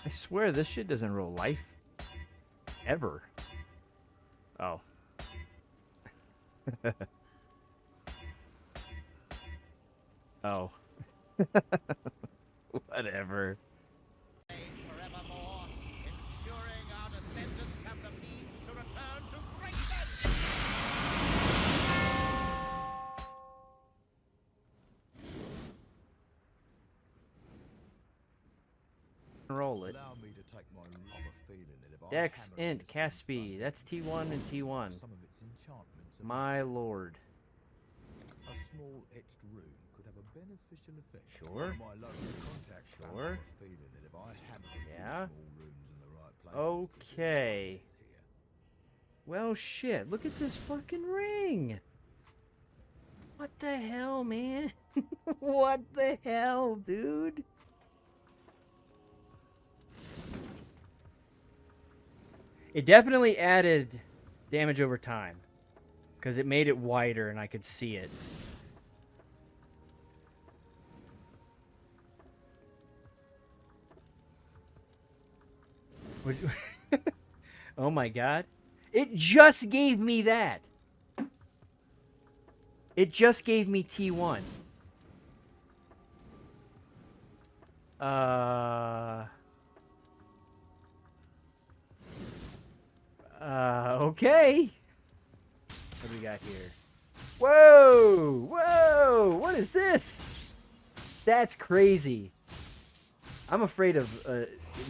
I swear this shit doesn't roll life. Ever. Oh. Oh. Whatever. Forevermore, ensuring our descendants have the means to return to greatness! Roll it. Allow me to take my I have a feeling that if I Dex, hammer Int, this Cast thing Speed. first, That's T1 and T1. some of its enchantments are My lord. a small etched rune could have a beneficial effect. Sure. One of my local contacts comes Sure. from a feeling that if I hammer a few Yeah. small runes in the right places, Okay. Well, shit. Look at this fucking ring. What the hell, man? What the hell, dude? It definitely added damage over time. Because it made it wider and I could see it. Oh my god. It just gave me that. It just gave me T1. Okay. What do we got here? Whoa! Whoa! What is this? That's crazy. I'm afraid of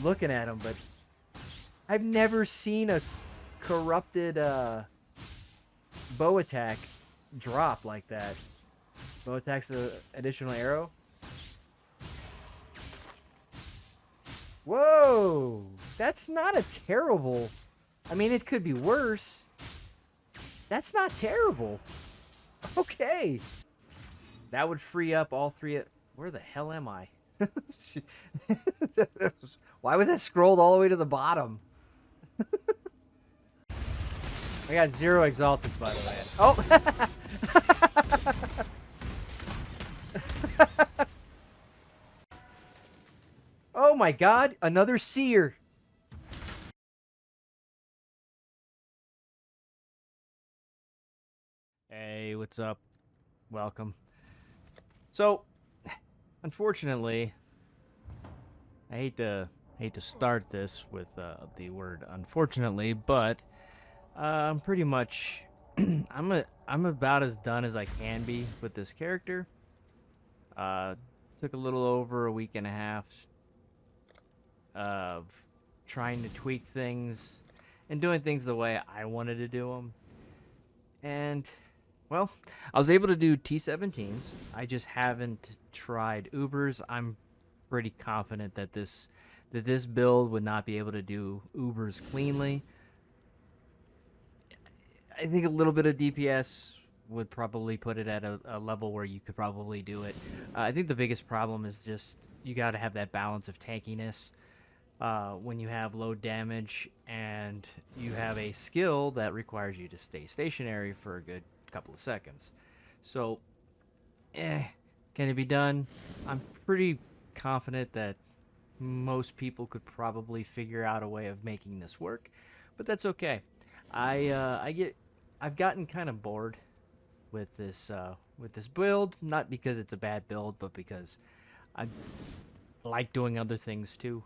looking at them, but I've never seen a corrupted bow attack drop like that. Bow attack's an additional arrow. Whoa! That's not a terrible... I mean, it could be worse. That's not terrible. Okay. That would free up all three... Where the hell am I? Why was that scrolled all the way to the bottom? I got 0 exalted, by the way. Oh! Oh my god! Another seer! Hey, what's up? Welcome. So, unfortunately, I hate to start this with the word unfortunately, but I'm pretty much I'm about as done as I can be with this character. Took a little over a week and a half of trying to tweak things and doing things the way I wanted to do them. And, well, I was able to do T17s. I just haven't tried Ubers. I'm pretty confident that this build would not be able to do Ubers cleanly. I think a little bit of DPS would probably put it at a level where you could probably do it. I think the biggest problem is just you got to have that balance of tankiness when you have low damage and you have a skill that requires you to stay stationary for a good couple of seconds. So, can it be done? I'm pretty confident that most people could probably figure out a way of making this work, but that's okay. I've gotten kind of bored with this build, not because it's a bad build, but because I like doing other things too.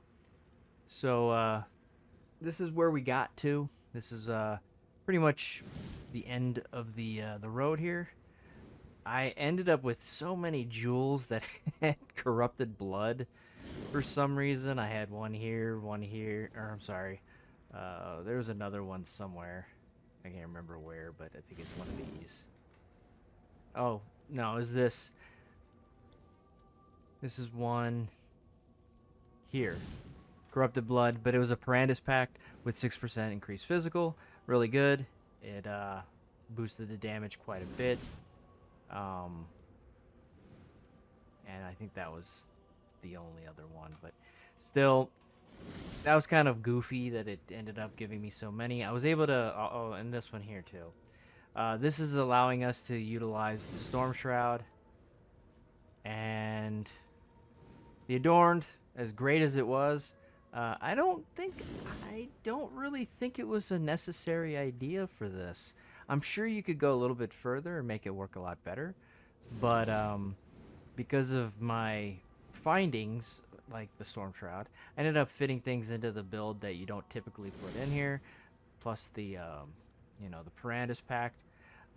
So this is where we got to. This is pretty much the end of the road here. I ended up with so many jewels that had corrupted blood for some reason. I had one here, or I'm sorry. There was another one somewhere. I can't remember where, but I think it's one of these. Oh, no, is this... This is one here. Corrupted blood, but it was a Parandus pact with 6% increased physical. Really good. It boosted the damage quite a bit. And I think that was the only other one, but still, that was kind of goofy that it ended up giving me so many. I was able to... Oh, and this one here, too. This is allowing us to utilize the Storm Shroud. And the Adorned, as great as it was, I don't really think it was a necessary idea for this. I'm sure you could go a little bit further and make it work a lot better, but because of my findings, like the Storm Shroud, I ended up fitting things into the build that you don't typically put in here, plus the the Parandus Pact.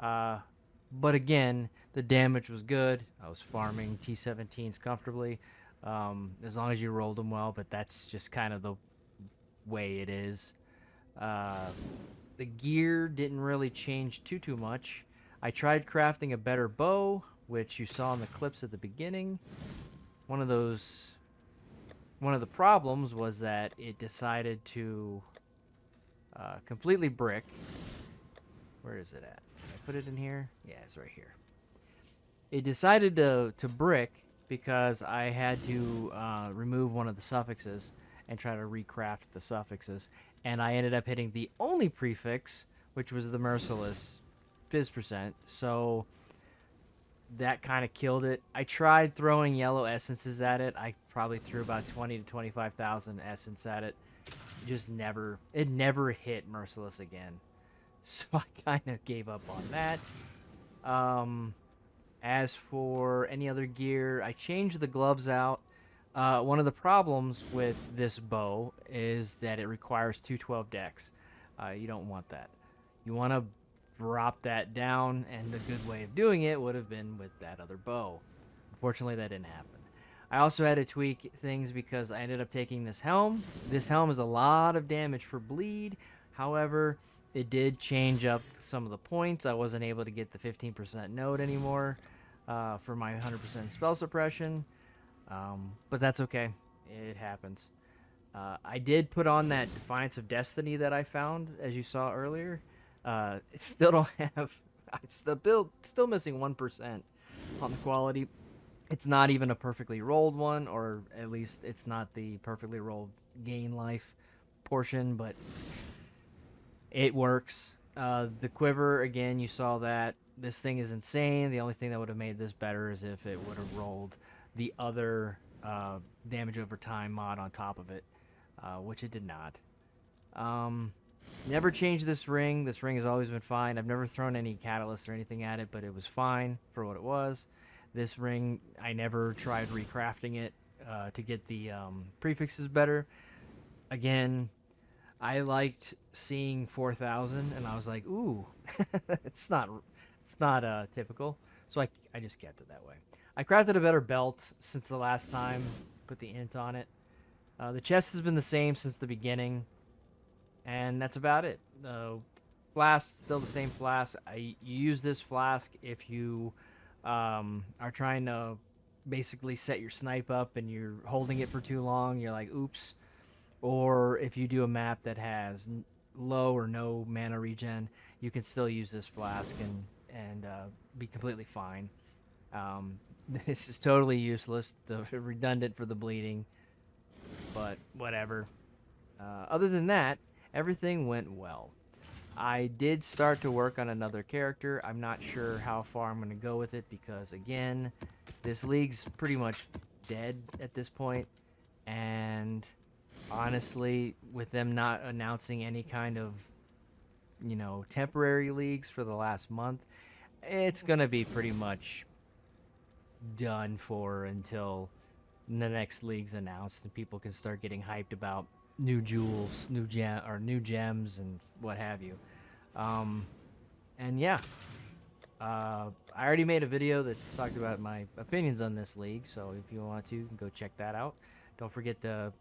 But again, the damage was good. I was farming T17s comfortably, as long as you rolled them well. But that's just kind of the way it is. The gear didn't really change too much. I tried crafting a better bow, which you saw in the clips at the beginning. One of the problems was that it decided to completely brick. Where is it at? Did I put it in here? Yeah, it's right here. It decided to brick because I had to remove one of the suffixes and try to recraft the suffixes. And I ended up hitting the only prefix, which was the Merciless Fizz percent. So that kind of killed it. I tried throwing yellow essences at it. I probably threw about 20 to 25,000 essence at it. It never hit Merciless again. So I kind of gave up on that. As for any other gear, I changed the gloves out. One of the problems with this bow is that it requires 212 dex. You don't want that. You want to drop that down, and the good way of doing it would have been with that other bow. Unfortunately, that didn't happen. I also had to tweak things because I ended up taking this helm. This helm is a lot of damage for bleed. However, it did change up some of the points. I wasn't able to get the 15% node anymore for my 100% spell suppression. But that's okay. It happens. I did put on that Defiance of Destiny that I found, as you saw earlier. It still don't have... It's the build still missing 1% on the quality. It's not even a perfectly rolled one, or at least it's not the perfectly rolled gain life portion, but it works. The quiver, again, you saw that. This thing is insane. The only thing that would have made this better is if it would have rolled the other damage over time mod on top of it, which it did not. Never changed this ring. This ring has always been fine. I've never thrown any catalyst or anything at it, but it was fine for what it was. This ring, I never tried recrafting it to get the prefixes better. Again, I liked seeing 4,000, and I was like, ooh, it's not typical. So I just kept it that way. I crafted a better belt since the last time. Put the int on it. The chest has been the same since the beginning, and that's about it. Flask, still the same flask. You use this flask if you are trying to basically set your snipe up and you're holding it for too long. You're like, oops. Or if you do a map that has low or no mana regen, you can still use this flask and be completely fine. This is totally useless, redundant for the bleeding, but whatever. Other than that, everything went well. I did start to work on another character. I'm not sure how far I'm going to go with it because, again, this league's pretty much dead at this point, and honestly, with them not announcing any kind of, temporary leagues for the last month, it's going to be pretty much done for until the next league's announced and people can start getting hyped about new jewels, new gems, and what have you. And yeah, I already made a video that's talked about my opinions on this league, so if you want to, you can go check that out. Don't forget to,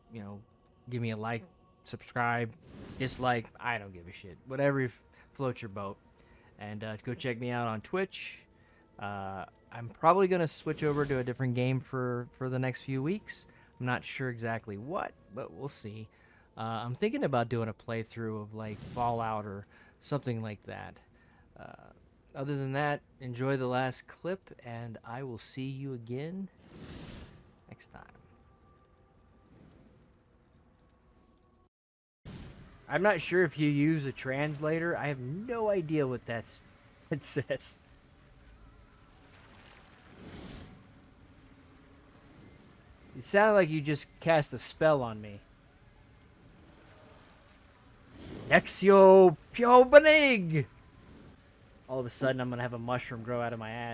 give me a like, subscribe, dislike, I don't give a shit. Whatever floats your boat. And go check me out on Twitch. I'm probably going to switch over to a different game for the next few weeks. I'm not sure exactly what, but we'll see. I'm thinking about doing a playthrough of like Fallout or something like that. Other than that, enjoy the last clip, and I will see you again next time. I'm not sure if you use a translator. I have no idea what it says. It sounded like you just cast a spell on me. Nexio Pio Banig! All of a sudden, I'm gonna have a mushroom grow out of my ass.